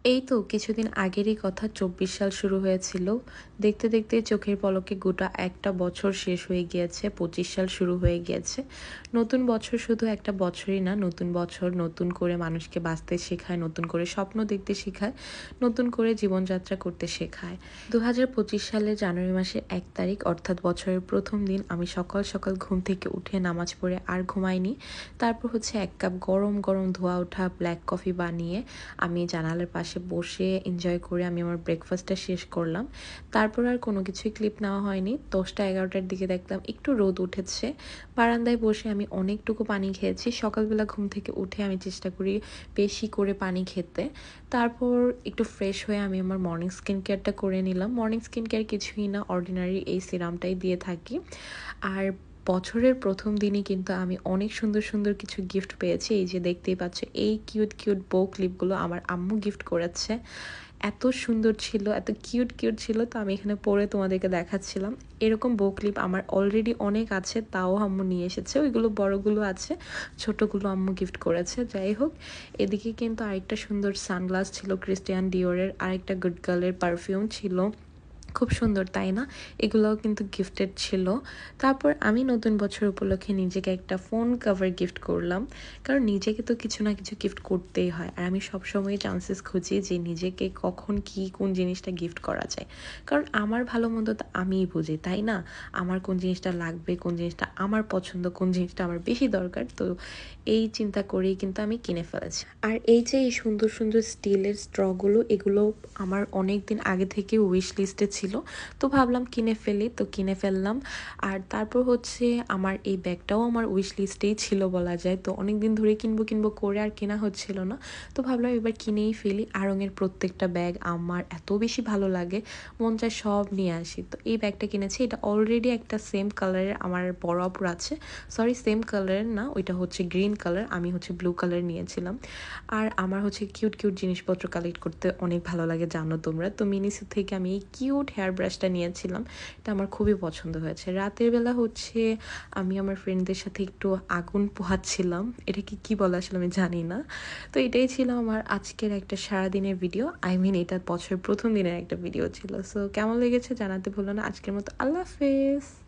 এই তো কিছুদিন আগেরই কথা ২৪ সাল শুরু হয়েছিল। দেখতে, দেখতে চোখের পলকে গোটা একটা বছর শেষ হয়ে গিয়েছে। ২৫ সাল শুরু হয়ে গিয়েছে। নতুন বছর শুধু একটা বছরই না, নতুন বছর নতুন করে মানুষকে বাঁচতে শেখায়, নতুন করে স্বপ্ন দেখতে শেখায়, নতুন করে জীবনযাত্রা করতে শেখায়। ২০২৫ সালের জানুয়ারি মাসের ১ তারিখ অর্থাৎ বছরের ১ম দিন আমি সকাল, সকাল ঘুম থেকে উঠে নামাজ পড়ে আর ঘুমাইনি। তারপর হচ্ছে ১ কাপ গরম, গরম ধোয়া ওঠা ব্ল্যাক কফি বানিয়ে আমি জানালার পাশে বসে এনজয় করে আমি আমার ব্রেকফাস্টটা শেষ করলাম। তারপর আর কোনো কিছুই ক্লিপ নেওয়া হয়নি। ১০টা-১১টার দিকে দেখলাম একটু রোদ উঠেছে। বারান্দায় বসে আমি অনেকটুকু পানি খেয়েছি। সকালবেলা ঘুম থেকে উঠে আমি চেষ্টা করি বেশি করে পানি খেতে। তারপর একটু ফ্রেশ হয়ে আমি আমার মর্নিং স্কিন কেয়ারটা করে নিলাম। মর্নিং স্কিন কেয়ার কিছুই না, অর্ডিনারি এই সিরামটাই দিয়ে থাকি। আর বছরের ১ম দিনই কিন্তু আমি অনেক সুন্দর, সুন্দর কিছু গিফট পেয়েছি। এই যে দেখতেই পাচ্ছ এই কিউট, কিউট বো ক্লিপগুলো আমার আম্মু গিফট করেছে। এত সুন্দর ছিল, এত কিউট, কিউট ছিল, তো আমি এখানে পরে তোমাদেরকে দেখাচ্ছিলাম। এরকম বো ক্লিপ আমার অলরেডি অনেক আছে, তাও আম্মু নিয়ে এসেছে। ওইগুলো বড়গুলো আছে, ছোটগুলো আম্মু গিফট করেছে। যাই হোক, এদিকে কিন্তু আরেকটা সুন্দর সানগ্লাস ছিল ক্রিস্টিয়ান ডিওরের, আরেকটা গুড গার্লের পারফিউম ছিল। খুব সুন্দর, তাই না? এগুলোও কিন্তু গিফটেড ছিল। তারপর আমি নতুন বছর উপলক্ষে নিজেকে একটা ফোন কভার গিফট করলাম। কারণ নিজেকে তো কিছু না কিছু গিফট করতেই হয়। আর আমি সবসময় চান্সেস খুঁজি যে নিজেকে কখন কি কোন জিনিসটা গিফট করা যায়। কারণ আমার ভালো মন্দ তো আমিই বুঝি, তাই না? আমার কোন জিনিসটা লাগবে, কোন জিনিসটা আমার পছন্দ, কোন জিনিসটা আমার বেশি দরকার। তো এই চিন্তা করেই কিন্তু আমি কিনে ফেলেছি। আর এই যে এই সুন্দর, সুন্দর স্টিলের স্ট্রগুলো, এগুলো আমার অনেক দিন আগে থেকে উইশ লিস্টে ছিল। তো ভাবলাম কিনে ফেলি, তো কিনে ফেললাম। আর তারপর হচ্ছে আমার এই ব্যাগটাও আমার উইশ লিস্টেই ছিল বলা যায়। তো অনেক দিন ধরে কিনবো, কিনবো করে আর কেনা হচ্ছিল না। তো ভাবলাম এবার কিনেই ফেলি। আড়ং-এর প্রত্যেকটা ব্যাগ আমার এত বেশি ভালো লাগে, মন চায় সব নিয়ে আসি। তো এই ব্যাগটা কিনেছি। এটা অলরেডি একটা সেম কালারের আমার বড় আপুর আছে। সরি, সেম কালারের না, ওইটা হচ্ছে গ্রিন কালার, আমি হচ্ছে ব্লু কালার নিয়েছিলাম। আর আমার হচ্ছে কিউট, কিউট জিনিসপত্র কালেক্ট করতে অনেক ভালো লাগে, জানো তোমরা। তো মিনিসো থেকে আমি এই কিউট হেয়ার ব্রাশটা নিয়েছিলাম। এটা আমার খুবই পছন্দ হয়েছে। রাতের বেলা হচ্ছে আমি আমার ফ্রেন্ডদের সাথে একটু আগুন পোহাচ্ছিলাম। এটাকে কি বলে আসলে আমি জানি না। তো এটাই ছিল আমার আজকের একটা সারাদিনের ভিডিও। আই মিন এটা বছরের ১ম দিনের একটা ভিডিও ছিল। সো কেমন লেগেছে জানাতে ভুলো না। আজকের মতো আল্লাহ হাফেজ।